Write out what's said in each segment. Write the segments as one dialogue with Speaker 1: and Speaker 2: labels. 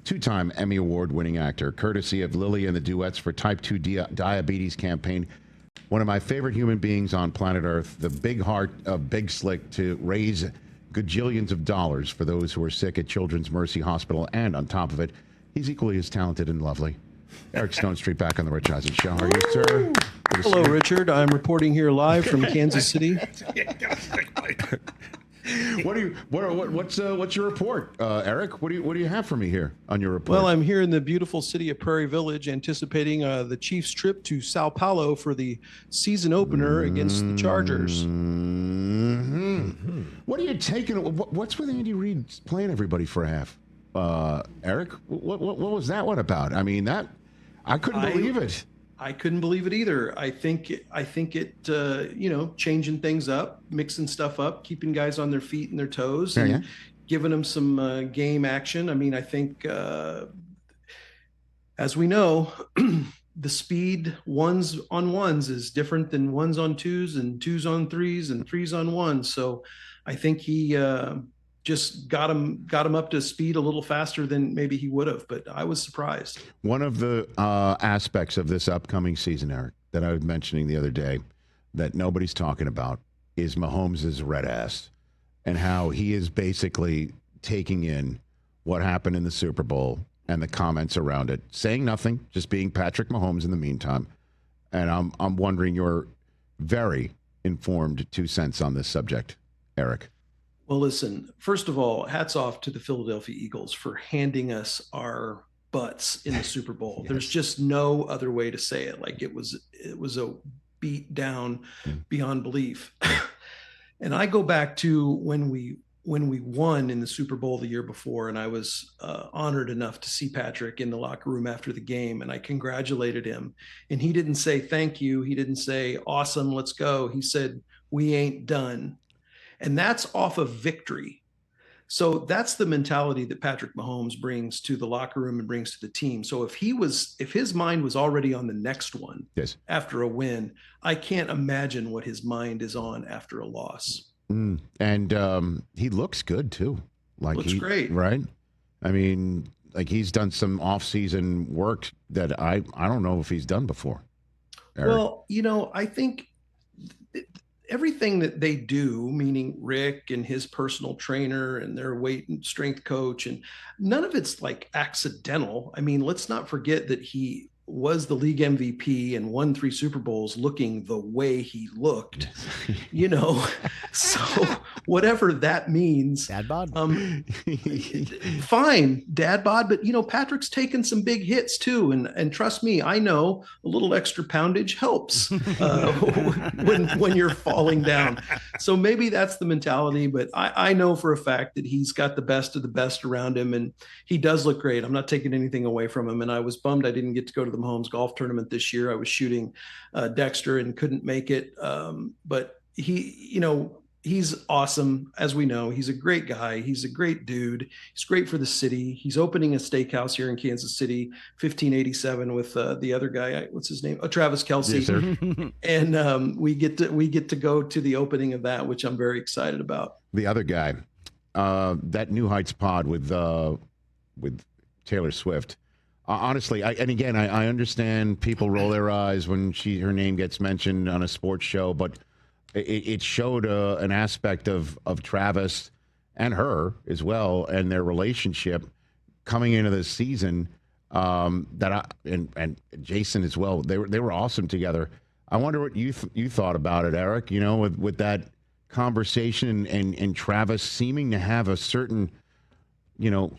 Speaker 1: two-time Emmy Award-winning actor, courtesy of Lily and the Duets for Type 2 Diabetes campaign. One of my favorite human beings on planet Earth, the big heart of Big Slick to raise gajillions of dollars for those who are sick at Children's Mercy Hospital. And on top of it, he's equally as talented and lovely. Eric Stonestreet back on the Rich Eisen Show. How are you, sir?
Speaker 2: Hello, Richard. I'm reporting here live from Kansas City.
Speaker 1: What's your report, Eric? What do you have for me here on your report?
Speaker 2: Well, I'm here in the beautiful city of Prairie Village, anticipating the Chiefs' trip to Sao Paulo for the season opener against the Chargers.
Speaker 1: Mm-hmm. What are you taking? What's with Andy Reid playing everybody for a half? Eric, what was that one about? I mean, I couldn't believe it.
Speaker 2: I couldn't believe it either. I think it, changing things up, mixing stuff up, keeping guys on their feet and their toes, and giving them some game action. I mean, I think, as we know, the speed ones on ones is different than ones on twos and twos on threes and threes on ones. So I think he just got him up to speed a little faster than maybe he would have, but I was surprised.
Speaker 1: One of the aspects of this upcoming season, Eric, that I was mentioning the other day that nobody's talking about is Mahomes' red ass and how he is basically taking in what happened in the Super Bowl and the comments around it, saying nothing, just being Patrick Mahomes in the meantime. And I'm wondering your very informed 2 cents on this subject, Eric.
Speaker 2: Well, listen, first of all, hats off to the Philadelphia Eagles for handing us our butts in the Super Bowl. Yes. There's just no other way to say it. Like it was a beat down beyond belief. And I go back to when we won in the Super Bowl the year before, and I was honored enough to see Patrick in the locker room after the game, and I congratulated him. And he didn't say thank you. He didn't say awesome, let's go. He said, we ain't done. And that's off of victory. So that's the mentality that Patrick Mahomes brings to the locker room and brings to the team. So if his mind was already on the next one after a win, I can't imagine what his mind is on after a loss.
Speaker 1: And he looks good too.
Speaker 2: Looks great.
Speaker 1: Right? I mean, like he's done some off-season work that I don't know if he's done before. Eric.
Speaker 2: Well, I think everything that they do, meaning Rick and his personal trainer and their weight and strength coach, and none of it's like accidental. I mean, let's not forget that he was the league MVP and won 3 Super Bowls looking the way he looked, so whatever that means.
Speaker 3: Dad bod?
Speaker 2: Fine, dad bod, but Patrick's taken some big hits too. And trust me, I know a little extra poundage helps when you're falling down. So maybe that's the mentality, but I know for a fact that he's got the best of the best around him, and he does look great. I'm not taking anything away from him. And I was bummed I didn't get to go to the Mahomes golf tournament this year. I was shooting Dexter and couldn't make it. But he's awesome. As we know, he's a great guy. He's a great dude. He's great for the city. He's opening a steakhouse here in Kansas City, 1587 with the other guy. What's his name? Travis Kelce.
Speaker 1: Yes, sir.
Speaker 2: And we get to go to the opening of that, which I'm very excited about.
Speaker 1: The other guy, that New Heights pod with Taylor Swift. Honestly, I understand people roll their eyes when her name gets mentioned on a sports show, but it showed an aspect of Travis and her as well, and their relationship coming into this season. And Jason as well. They were awesome together. I wonder what you thought about it, Eric. With that conversation and Travis seeming to have a certain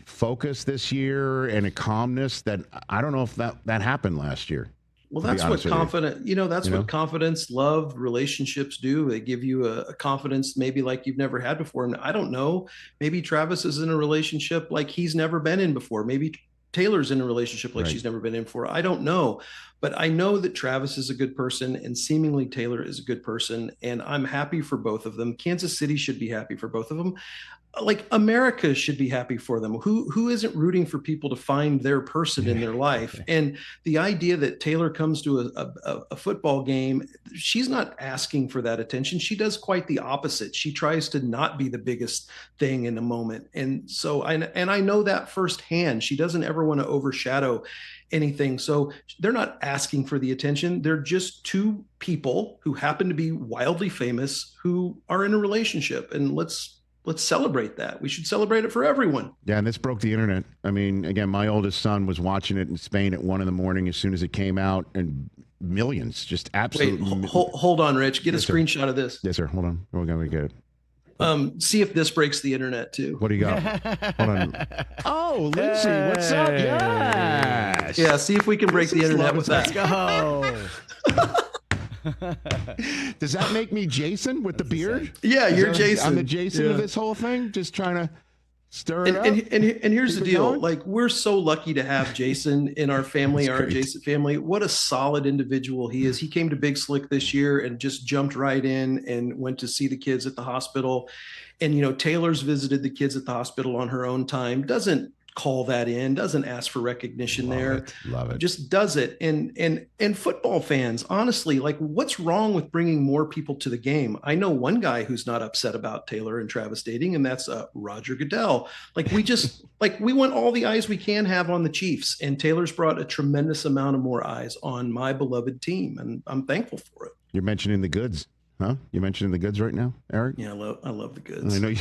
Speaker 1: focus this year and a calmness that I don't know if that happened last year.
Speaker 2: Well, that's what what confidence, love, relationships do. They give you a confidence maybe like you've never had before. And I don't know, maybe Travis is in a relationship like he's never been in before. Maybe Taylor's in a relationship like she's never been in before. I don't know. But I know that Travis is a good person and seemingly Taylor is a good person. And I'm happy for both of them. Kansas City should be happy for both of them. like America should be happy for them. Who isn't rooting for people to find their person in their life? And the idea that Taylor comes to a football game, she's not asking for that attention. She does quite the opposite. She tries to not be the biggest thing in the moment. And so I know that firsthand. She doesn't ever want to overshadow anything. So they're not asking for the attention. They're just two people who happen to be wildly famous who are in a relationship. And let's celebrate that. We should celebrate it for everyone.
Speaker 1: Yeah, and this broke the internet. I mean, again, my oldest son was watching it in Spain at 1 a.m. as soon as it came out, and millions, just absolutely.
Speaker 2: Wait, hold on, Rich. Get a screenshot of this.
Speaker 1: Yes, sir. Hold on. We're going to get it.
Speaker 2: See if this breaks the internet too.
Speaker 1: What do you got? Hold on. Oh, Lindsay, what's up? Yes.
Speaker 2: Yeah, see if we can break the internet with that.
Speaker 3: Let's go.
Speaker 1: Does that make me Jason with the beard?
Speaker 2: Yeah, you're Jason.
Speaker 1: I'm the Jason of this whole thing, just trying to stir it up.
Speaker 2: And here's the deal. Like, we're so lucky to have Jason in our family, our adjacent family. What a solid individual he is. He came to Big Slick this year and just jumped right in and went to see the kids at the hospital. And, you know, Taylor's visited the kids at the hospital on her own time, doesn't call that in, doesn't ask for recognition.
Speaker 1: Love it.
Speaker 2: Just does it. And football fans, honestly, like, what's wrong with bringing more people to the game? I know one guy who's not upset about Taylor and Travis dating, and that's Roger Goodell. Like, we just we want all the eyes we can have on the Chiefs, and Taylor's brought a tremendous amount of more eyes on my beloved team, and I'm thankful for it.
Speaker 1: You're mentioning the goods, huh? You're mentioning the goods right now, Eric?
Speaker 2: Yeah, I love the goods.
Speaker 1: I know you.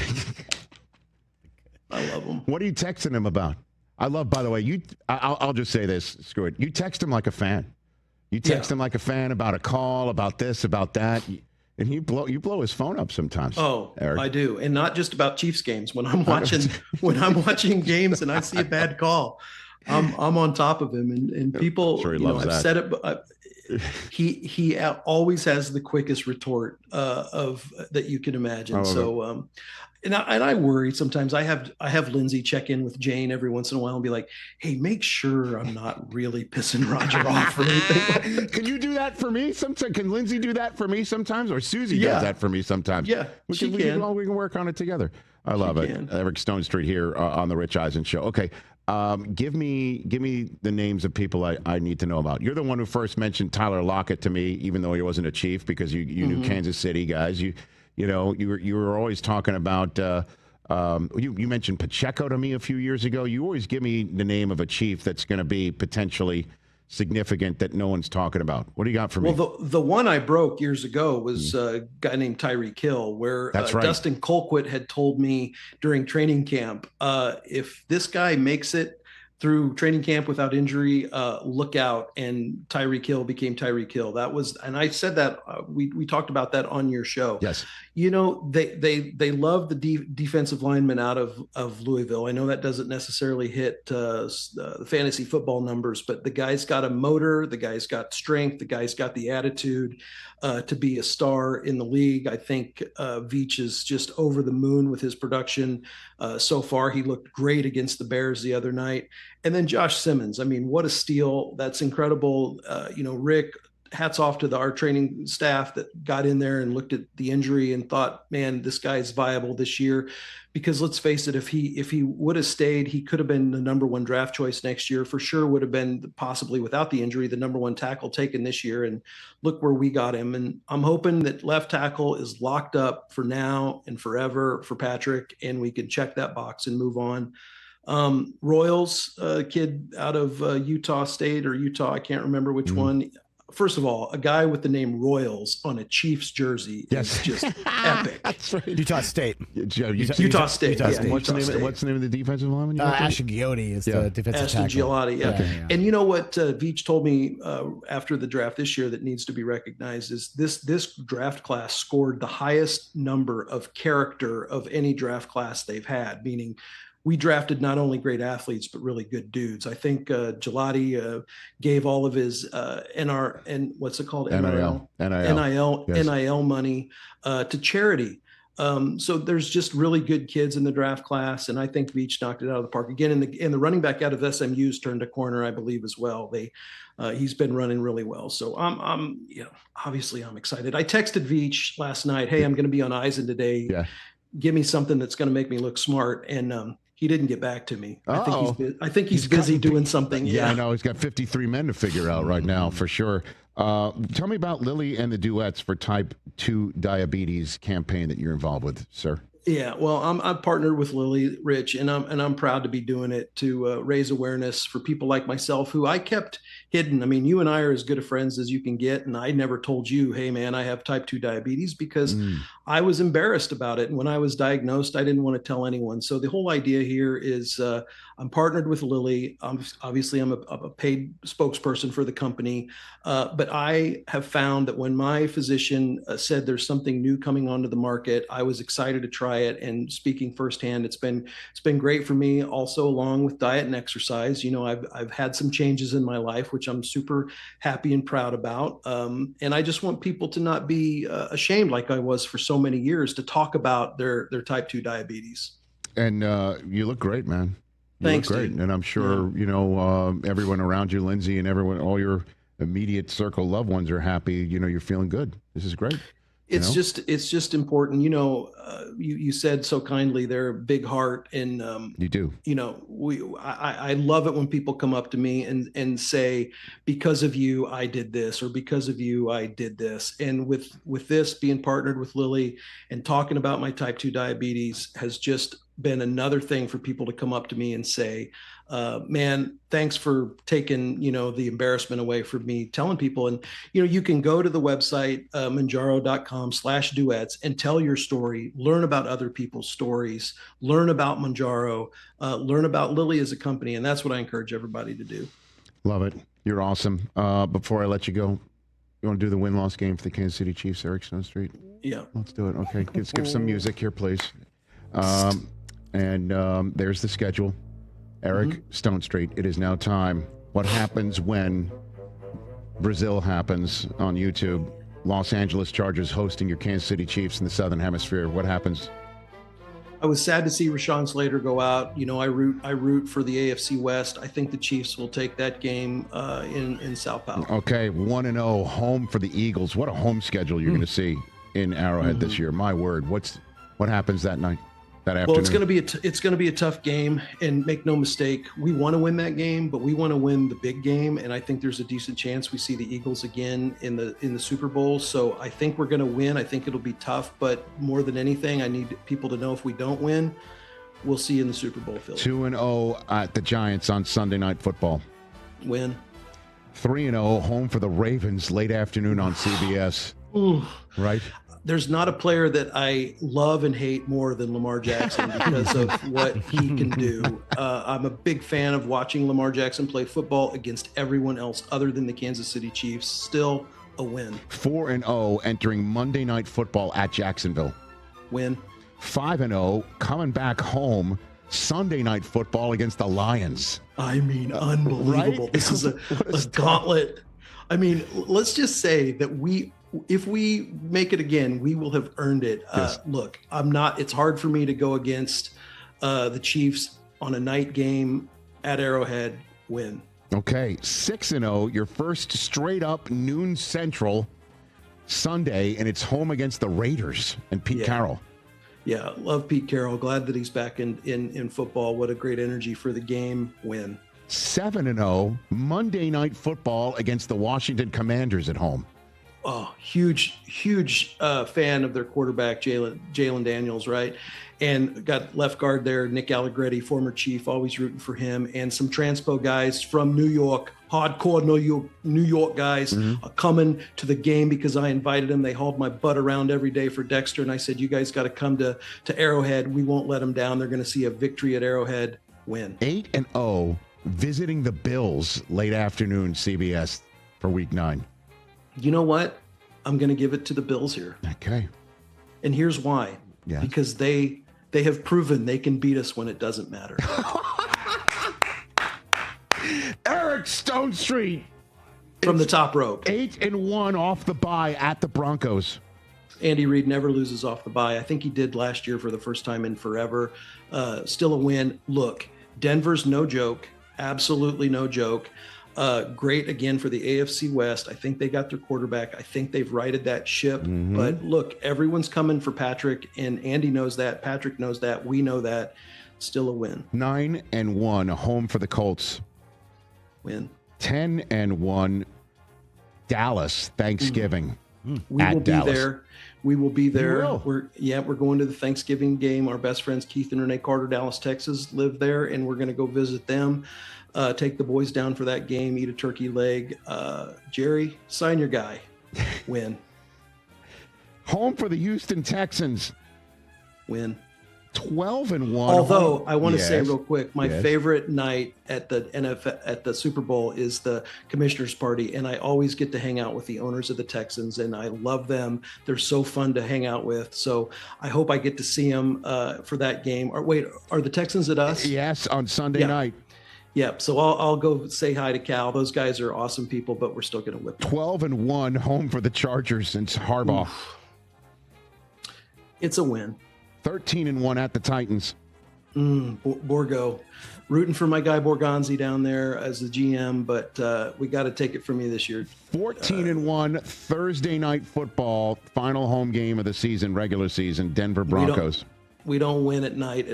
Speaker 2: I love them.
Speaker 1: What are you texting him about? I love, by the way, I'll just say this, screw it. You text him like a fan. You text him like a fan about a call, about this, about that. And you blow his phone up sometimes.
Speaker 2: Oh,
Speaker 1: Eric.
Speaker 2: I do. And not just about Chiefs games. When I'm watching games and I see a bad call, I'm on top of him. And people,
Speaker 1: sure, he loves that.
Speaker 2: I've said it, but he always has the quickest retort of that you can imagine. So and I worry sometimes. I have Lindsay check in with Jane every once in a while and be like, hey, make sure I'm not really pissing Roger off or anything.
Speaker 1: Can you do that for me sometimes? Can Lindsay do that for me sometimes? Or Susie does that for me sometimes?
Speaker 2: Yeah,
Speaker 1: we can work on it together. I love it. Eric Stonestreet here on the Rich Eisen Show. Okay. Give me the names of people I need to know about. You're the one who first mentioned Tyler Lockett to me, even though he wasn't a Chief, because you knew Kansas City guys. You were always talking about. You mentioned Pacheco to me a few years ago. You always give me the name of a Chief that's going to be potentially significant that no one's talking about. What do you got for me?
Speaker 2: Well, the one I broke years ago was a guy named Tyreek Hill, where
Speaker 1: That's right.
Speaker 2: Dustin Colquitt had told me during training camp, if this guy makes it through training camp without injury, look out. And Tyreek Hill became Tyreek Hill. That was, and I said that we talked about that on your show.
Speaker 1: Yes.
Speaker 2: You know, they love the defensive linemen out of Louisville. I know that doesn't necessarily hit the fantasy football numbers, but the guy's got a motor, the guy's got strength, the guy's got the attitude to be a star in the league. I think Veach is just over the moon with his production so far. He looked great against the Bears the other night. And then Josh Simmons. I mean, what a steal. That's incredible. Rick, hats off to our training staff that got in there and looked at the injury and thought, man, this guy's viable this year. Because let's face it, if he would have stayed, he could have been the number one draft choice next year. For sure would have been, possibly without the injury, the number one tackle taken this year. And look where we got him. And I'm hoping that left tackle is locked up for now and forever for Patrick, and we can check that box and move on. Royals, kid out of Utah State or Utah, I can't remember which one. First of all, a guy with the name Royals on a Chiefs jersey is just epic.
Speaker 1: That's right.
Speaker 3: Utah State.
Speaker 2: Utah State.
Speaker 1: What's the name of the defensive lineman?
Speaker 3: Ashton Giotti is the defensive tackle.
Speaker 2: Ashton Giotti, yeah. And you know what Veach told me after the draft this year that needs to be recognized is this draft class scored the highest number of character of any draft class they've had, meaning we drafted not only great athletes, but really good dudes. I think Gelati gave all of his what's it called? NIL money to charity. So there's just really good kids in the draft class. And I think Veach knocked it out of the park again. And the running back out of SMU's turned a corner, I believe, as well. He's been running really well. So obviously I'm excited. I texted Veach last night, hey, I'm going to be on Eisen today.
Speaker 1: Yeah.
Speaker 2: give me something that's going to make me look smart. And he didn't get back to me. I think he's busy doing something.
Speaker 1: Yeah, I know. He's got 53 men to figure out right now, for sure. Tell me about Lily and the Duets for Type 2 Diabetes campaign that you're involved with, sir.
Speaker 2: Yeah, well, I'm partnered with Lily, Rich, and I'm proud to be doing it to raise awareness for people like myself who I kept hidden. I mean, you and I are as good of friends as you can get, and I never told you, hey man, I have type 2 diabetes, because I was embarrassed about it. And when I was diagnosed, I didn't want to tell anyone. So the whole idea here is I'm partnered with Lily. Obviously, I'm a paid spokesperson for the company, but I have found that when my physician said there's something new coming onto the market, I was excited to try it. And speaking firsthand, it's been great for me. Also, along with diet and exercise, you know, I've had some changes in my life, which I'm super happy and proud about. And I just want people to not be ashamed, like I was for so many years, to talk about their type 2 diabetes.
Speaker 1: And you look great, man.
Speaker 2: Thanks,
Speaker 1: great.
Speaker 2: dude.
Speaker 1: And I'm sure, you know, everyone around you, Lindsay, and everyone, all your immediate circle loved ones are happy. You know, you're feeling good. This is great.
Speaker 2: It's just important. You know, you said so kindly, they're a big heart. And
Speaker 1: you do.
Speaker 2: You know, I love it when people come up to me and say, because of you, I did this, or because of you, I did this. And with this, being partnered with Lily and talking about my type 2 diabetes has just been another thing for people to come up to me and say, man, thanks for taking, you know, the embarrassment away from me telling people. And, you know, you can go to the website, Mounjaro.com/duets, and tell your story, learn about other people's stories, learn about Mounjaro, learn about Lily as a company. And that's what I encourage everybody to do.
Speaker 1: Love it. You're awesome. Before I let you go, you want to do the win-loss game for the Kansas City Chiefs, Eric Stonestreet?
Speaker 2: Yeah.
Speaker 1: Let's do it. Okay. Let's give some music here, please. And there's the schedule. Eric Stonestreet, it is now time. What happens when Brazil happens on YouTube? Los Angeles Chargers hosting your Kansas City Chiefs in the Southern Hemisphere. What happens?
Speaker 2: I was sad to see Rashawn Slater go out. You know, I root for the AFC West. I think the Chiefs will take that game in Sao Paulo.
Speaker 1: Okay, 1-0, home for the Eagles. What a home schedule you're going to see in Arrowhead this year. My word. What happens that night? That afternoon?
Speaker 2: Well, it's going to be a tough game, and make no mistake, we want to win that game, but we want to win the big game, and I think there's a decent chance we see the Eagles again in the Super Bowl. So I think we're going to win. I think it'll be tough, but more than anything, I need people to know if we don't win, we'll see you in the Super Bowl, Phil.
Speaker 1: 2-0 at the Giants on Sunday Night Football.
Speaker 2: Win.
Speaker 1: 3-0 home for the Ravens late afternoon on CBS.
Speaker 2: Ooh.
Speaker 1: Right?
Speaker 2: There's not a player that I love and hate more than Lamar Jackson because of what he can do. I'm a big fan of watching Lamar Jackson play football against everyone else other than the Kansas City Chiefs. Still a win.
Speaker 1: 4-0 entering Monday Night Football at Jacksonville.
Speaker 2: Win.
Speaker 1: 5-0 coming back home Sunday Night Football against the Lions.
Speaker 2: I mean, unbelievable. Right? This is a gauntlet. I mean, let's just say that if we make it again, we will have earned it.
Speaker 1: Yes.
Speaker 2: Look, it's hard for me to go against the Chiefs on a night game at Arrowhead. Win.
Speaker 1: Okay, 6-0, your first straight up noon Central Sunday, and it's home against the Raiders and Pete Carroll.
Speaker 2: Yeah, love Pete Carroll. Glad that he's back in football. What a great energy for the game. Win.
Speaker 1: 7-0, Monday Night Football against the Washington Commanders at home.
Speaker 2: Oh, huge fan of their quarterback, Jalen Daniels, right? And got left guard there, Nick Allegretti, former Chief, always rooting for him. And some transpo guys from New York, hardcore New York guys are coming to the game because I invited them. They hauled my butt around every day for Dexter. And I said, you guys got to come to Arrowhead. We won't let them down. They're going to see a victory at Arrowhead. Win.
Speaker 1: 8-0, visiting the Bills late afternoon CBS for Week 9.
Speaker 2: You know what? I'm going to give it to the Bills here.
Speaker 1: Okay.
Speaker 2: And here's why.
Speaker 1: Yeah.
Speaker 2: Because they have proven they can beat us when it doesn't matter.
Speaker 1: Eric Stonestreet.
Speaker 2: From the top rope.
Speaker 1: 8-1 off the bye at the Broncos.
Speaker 2: Andy Reid never loses off the bye. I think he did last year for the first time in forever. Still a win. Look, Denver's no joke. Absolutely no joke. Great again for the AFC West. I think they got their quarterback. I think they've righted that ship. But look, everyone's coming for Patrick, and Andy knows that. Patrick knows that. We know that. Still a win.
Speaker 1: 9-1, home for the Colts.
Speaker 2: Win.
Speaker 1: 10-1, Dallas, Thanksgiving.
Speaker 2: We will be
Speaker 1: Dallas.
Speaker 2: there. We will be there.
Speaker 1: will?
Speaker 2: We're going to the Thanksgiving game. Our best friends Keith and Renee Carter, Dallas, Texas, live there, and we're going to go visit them. Take the boys down for that game. Eat a turkey leg. Jerry, sign your guy. Win.
Speaker 1: Home for the Houston Texans.
Speaker 2: Win.
Speaker 1: 12-1.
Speaker 2: Although I want to say
Speaker 1: Yes.
Speaker 2: real quick, my
Speaker 1: Yes.
Speaker 2: favorite night at the NFL at the Super Bowl is the commissioner's party, and I always get to hang out with the owners of the Texans, and I love them. They're so fun to hang out with. So I hope I get to see them for that game. Or wait, are the Texans at us?
Speaker 1: Yes, on Sunday night.
Speaker 2: Yep. So I'll go say hi to Cal. Those guys are awesome people, but we're still going to whip them.
Speaker 1: 12-1, home for the Chargers since Harbaugh.
Speaker 2: It's a win.
Speaker 1: 13-1 at the Titans.
Speaker 2: Borgo, rooting for my guy Borgonzi down there as the GM, but we got to take it from you this year.
Speaker 1: 14-1, Thursday night football, final home game of the season, regular season, Denver Broncos.
Speaker 2: We don't win at night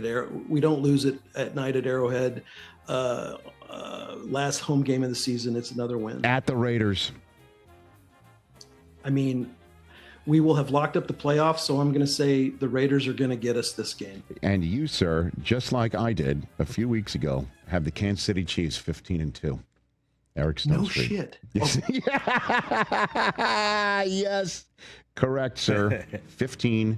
Speaker 2: we don't lose it at night at Arrowhead. Last home game of the season, it's another win.
Speaker 1: At the Raiders.
Speaker 2: I mean, we will have locked up the playoffs, so I'm going to say the Raiders are going to get us this game.
Speaker 1: And you, sir, just like I did a few weeks ago, have the Kansas City Chiefs 15-2. Eric Stonestreet.
Speaker 2: No shit.
Speaker 1: Yes. Yes. Correct, sir. 15-2.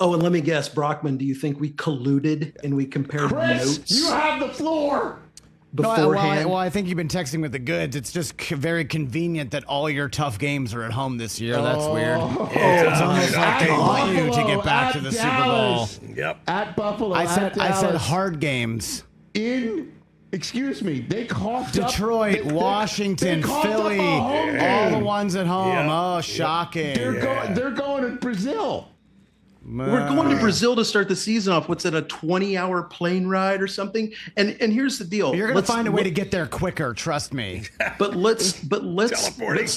Speaker 2: Oh, and let me guess, Brockman, do you think we colluded and we compared notes?
Speaker 1: You have the floor.
Speaker 2: Beforehand?
Speaker 3: I think you've been texting with the goods. It's just very convenient that all your tough games are at home this year. That's weird. It's almost like they want you to get back to the
Speaker 1: Dallas.
Speaker 3: Super Bowl.
Speaker 4: Yep.
Speaker 1: At Buffalo.
Speaker 3: I
Speaker 1: at
Speaker 3: said
Speaker 1: Dallas.
Speaker 3: hard games.
Speaker 1: Excuse me, they coughed up.
Speaker 3: Detroit, Washington,
Speaker 1: they coughed up a
Speaker 3: Philly,
Speaker 1: home
Speaker 3: all
Speaker 1: game.
Speaker 3: the ones at home.
Speaker 4: Yep.
Speaker 3: Oh, shocking.
Speaker 1: They're going to Brazil.
Speaker 2: We're going to Brazil to start the season off. What's it, a 20-hour plane ride or something? And here's the deal.
Speaker 3: You're going to find a way to get there quicker, trust me.
Speaker 2: But let's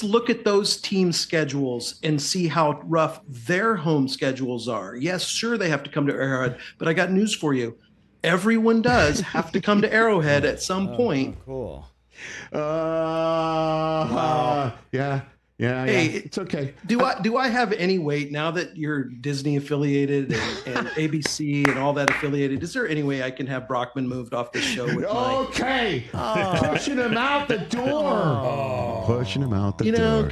Speaker 2: look at those team schedules and see how rough their home schedules are. Yes, sure, they have to come to Arrowhead, but I got news for you. Everyone does have to come to Arrowhead at some point.
Speaker 3: Cool.
Speaker 1: Yeah.
Speaker 2: Hey,
Speaker 1: It's okay.
Speaker 2: Do I have any weight now that you're Disney affiliated and ABC and all that affiliated? Is there any way I can have Brockman moved off this show with
Speaker 1: Okay. Pushing him out the door. Pushing him out the door.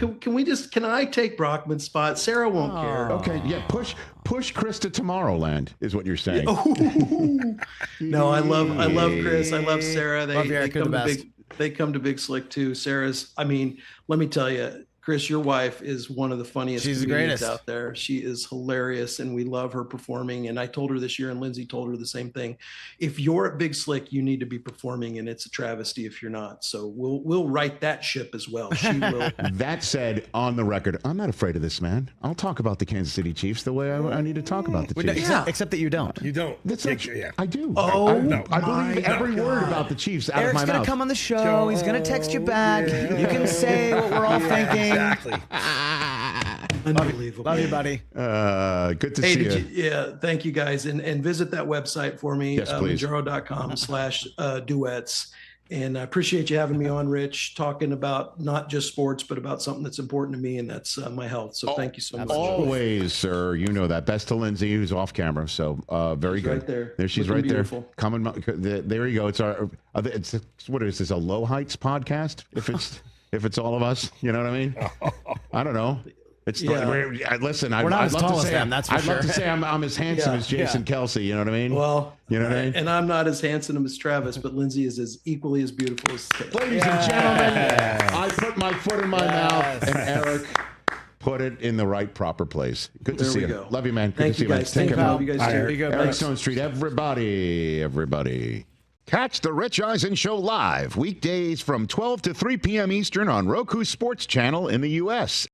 Speaker 2: can I take Brockman's spot? Sarah won't care.
Speaker 1: Okay, yeah, push Chris to Tomorrowland is what you're saying.
Speaker 2: No, I love Chris. I love Sarah.
Speaker 3: Love you, Eric. You're the best.
Speaker 2: They come to Big Slick too. Sarah's, I mean, let me tell you, Chris, your wife is one of the funniest
Speaker 3: She's the
Speaker 2: comedians
Speaker 3: greatest
Speaker 2: out there. She is hilarious, and we love her performing. And I told her this year, and Lindsay told her the same thing. If you're at Big Slick, you need to be performing, and it's a travesty if you're not. So we'll right that ship as well. She will.
Speaker 1: That said, on the record, I'm not afraid of this man. I'll talk about the Kansas City Chiefs the way I need to talk about the Chiefs.
Speaker 3: Except that you don't.
Speaker 4: You don't.
Speaker 1: That's not true. I do.
Speaker 2: Oh,
Speaker 1: I believe every word about the Chiefs out
Speaker 3: Eric's
Speaker 1: of my
Speaker 3: going
Speaker 1: mouth.
Speaker 3: to come on the show. He's going to text you back. You can say what we're all thinking.
Speaker 4: Exactly.
Speaker 2: Unbelievable.
Speaker 3: Love you, buddy.
Speaker 1: Good to see you.
Speaker 2: Thank you guys. And visit that website for me,
Speaker 1: Yes, please.
Speaker 2: Manjaro.com/duets. And I appreciate you having me on, Rich, talking about not just sports, but about something that's important to me, and that's my health. So thank you so much.
Speaker 1: Always, sir. You know that. Best to Lindsay, who's off camera. So very
Speaker 2: She's
Speaker 1: good.
Speaker 2: right there.
Speaker 1: There she's
Speaker 2: Looking
Speaker 1: right there.
Speaker 2: beautiful.
Speaker 1: Coming. There you go. It's our. It's what is this? A Low Heights podcast? If it's all of us, you know what I mean? I don't know. It's listen.
Speaker 3: We're not as tall as them, that's for
Speaker 1: I'd love to
Speaker 3: sure.
Speaker 1: say I'm as handsome as Jason Kelce. You know what I mean?
Speaker 2: Well,
Speaker 1: you know what I mean?
Speaker 2: And I'm not as handsome as Travis, but Lindsay is as equally as beautiful as Taylor.
Speaker 1: Ladies and gentlemen, I put my foot in my mouth, and Eric put it in the right proper place. Good to
Speaker 2: There
Speaker 1: see
Speaker 2: we
Speaker 1: you.
Speaker 2: go.
Speaker 1: Love you, man. Good
Speaker 2: Thank
Speaker 1: to see
Speaker 2: you
Speaker 1: you, man.
Speaker 2: guys.
Speaker 1: Take care,
Speaker 2: Love you
Speaker 1: man.
Speaker 2: guys too.
Speaker 1: Eric Stonestreet, everybody. Catch the Rich Eisen Show live weekdays from 12 to 3 p.m. Eastern on Roku Sports Channel in the U.S.